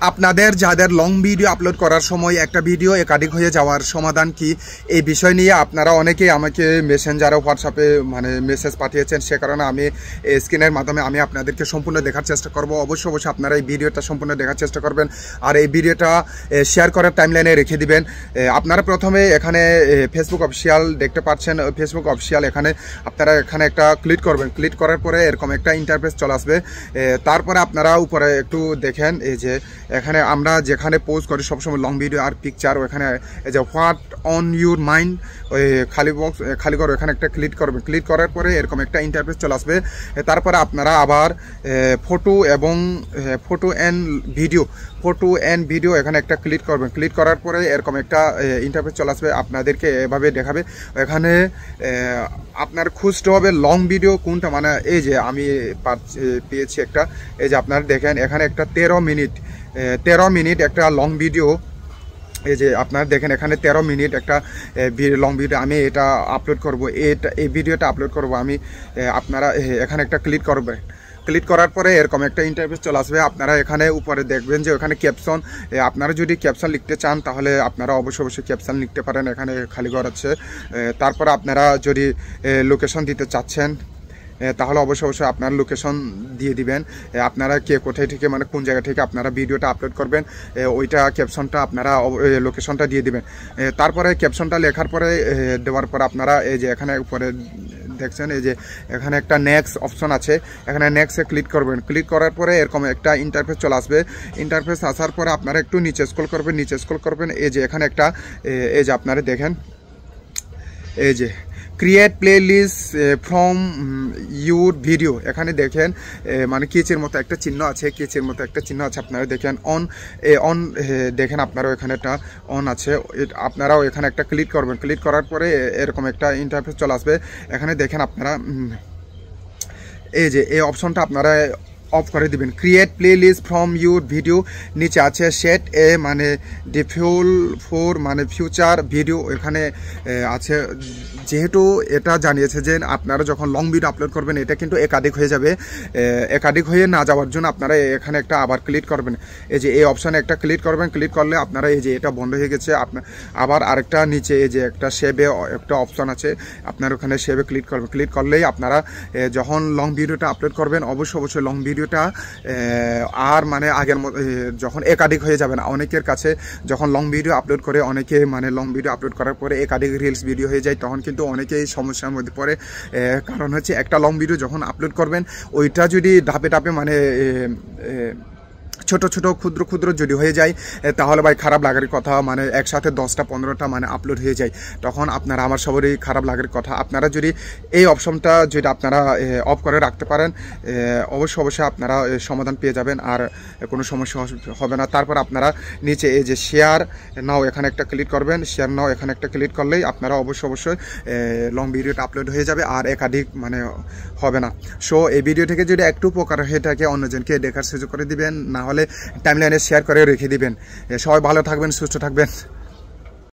আপনাদের যাদের long video upload করার সময় একটা ভিডিও একাধিক হয়ে যাওয়ার সমাধান কি, এই বিষয় নিয়ে আপনারা অনেকেই আমাকে মেসেঞ্জারে হোয়াটসঅ্যাপে মেসেজ পাঠিয়েছেন। সে কারণে আমি স্ক্রিনের মাধ্যমে আমি আপনাদেরকে সম্পূর্ণ দেখার চেষ্টা করব। অবশ্যই আপনারা এই ভিডিওটা সম্পূর্ণ দেখার চেষ্টা করবেন আর এই ভিডিওটা শেয়ার করার টাইমলাইনে রেখে দিবেন। আপনারা প্রথমে এখানে ফেসবুক অফিসিয়াল দেখতে পাচ্ছেন, ফেসবুক অফিসিয়াল এখানে আপনারা এখানে একটা ক্লিক করবেন। ক্লিক করার পরে এরকম একটা ইন্টারফেস চলে আসবে। তারপরে আপনারা উপরে একটু দেখেন, এই যে এখানে আমরা যেখানে পোস্ট করি সবসময় লং ভিডিও আর পিকচার, ওখানে এই যে হোয়াট অন ইউর মাইন্ড ওই খালি করো, এখানে একটা ক্লিক করবেন। ক্লিক করার পরে এরকম একটা ইন্টারফেস চলে আসবে। তারপরে আপনারা আবার ফটো অ্যান্ড ভিডিও এখানে একটা ক্লিক করবেন। ক্লিক করার পরে এরকম একটা ইন্টারফেস চলে আসবে, আপনাদেরকে এভাবে দেখাবে। এখানে আপনার খুঁজতে হবে লং ভিডিও কোনটা, মানে এই যে আমি পেয়েছি একটা, এই যে আপনারা দেখেন এখানে একটা 13 মিনিট একটা লং ভিডিও, এই যে আপনারা দেখেন এখানে 13 মিনিট একটা লং ভিডিও আমি এটা আপলোড করব, এই ভিডিওটা আপলোড করব আমি। আপনারা এখানে একটা ক্লিক করবেন। ক্লিক করার পরে এরকম একটা ইন্টারফেস চলে আসবে। আপনারা এখানে উপরে দেখবেন যে ওখানে ক্যাপশন, আপনারা যদি ক্যাপশন লিখতে চান তাহলে আপনারা অবশ্যই ক্যাপশন লিখতে পারেন, এখানে খালি ঘর আছে। তারপরে আপনারা যদি লোকেশন দিতে চাচ্ছেন তাহলে অবশ্যই আপনার লোকেশন দিয়ে দিবেন। আপনারা কে কোথায় থেকে, মানে কোন জায়গা থেকে আপনারা ভিডিওটা আপলোড করবেন ওইটা ক্যাপশনটা আপনারা লোকেশনটা দিয়ে দিবেন। তারপরে ক্যাপশনটা লেখার পরে দেওয়ার পর আপনারা এই যে এখানে উপরে দেখছেন, এই যে এখানে একটা নেক্সট অপশন আছে, এখানে নেক্সটে ক্লিক করবেন। ক্লিক করার পরে এরকম একটা ইন্টারফেস চলে আসবে। ইন্টারফেস আসার পরে আপনারা একটু নিচে স্ক্রল করবেন। এই যে এখানে একটা, এই যে আপনারা দেখেন, এই যে create playlist from your video, এখানে দেখেন মানে কেচের মতো একটা চিহ্ন আছে, আপনারা দেখেন অন দেখেন আপনারাও এখানে একটা অন আছে, আপনারাও এখানে একটা ক্লিক করবেন। ক্লিক করার পরে এরকম একটা ইন্টারফেস চলে আসবে। এখানে দেখেন আপনারা এই যে এই অপশনটা আপনারা অফ করে দিবেন। Create playlist from your video, নিচে আছে সেট মানে ডিফিউল ফর মানে ফিউচার ভিডিও, এখানে আছে। যেহেতু এটা জানিয়েছে যে আপনারা যখন লং ভিডিও আপলোড করবেন এটা কিন্তু একাধিক হয়ে যাবে, একাধিক হয়ে না যাওয়ার জন্য আপনারা এখানে একটা আবার ক্লিক করবেন। এই যে এই অপশানে একটা ক্লিক করবেন। ক্লিক করলে আপনারা এই যে এটা বন্ধ হয়ে গেছে, আপনার আবার আরেকটা নিচে এই যে একটা সেভে একটা অপশান আছে, আপনার ওখানে সেভে ক্লিক করবেন। ক্লিক করলেই আপনারা যখন লং ভিডিওটা আপলোড করবেন অবশ্যই লং ভিডিওটা আর মানে আগের মতো যখন একাধিক হয়ে যাবে না। অনেকের কাছে যখন লং ভিডিও আপলোড করে অনেকে মানে লং ভিডিও আপলোড করার পরে একাধিক রিলস ভিডিও হয়ে যায়, তখন কিন্তু অনেকেই সমস্যার মধ্যে পড়ে। কারণ হচ্ছে একটা লং ভিডিও যখন আপলোড করবেন ওইটা যদি ধাপে মানে ছোট ক্ষুদ্র যদি হয়ে যায় তাহলে ভাই খারাপ লাগার কথা, মানে একসাথে 10টা 15টা মানে আপলোড হয়ে যায়, তখন আপনারা আমার সবারই খারাপ লাগার কথা। আপনারা যদি এই অপশনটা যদি আপনারা অফ করে রাখতে পারেন অবশ্যই আপনারা সমাধান পেয়ে যাবেন আর কোনো সমস্যা হবে না। তারপর আপনারা নিচে এই যে শেয়ার নাও এখানে একটা ক্লিক করবেন। শেয়ার নাও এখানে একটা ক্লিক করলেই আপনারা অবশ্যই লং ভিডিওটা আপলোড হয়ে যাবে আর একাধিক মানে হবে না। সো এই ভিডিও থেকে যদি একটু উপকার হয়ে থাকে অন্যজনকে দেখার সুযোগ করে দিবেন, না হলে টাইমলাইনে শেয়ার করে রেখে দিবেন। সবাই ভালো থাকবেন, সুস্থ থাকবেন।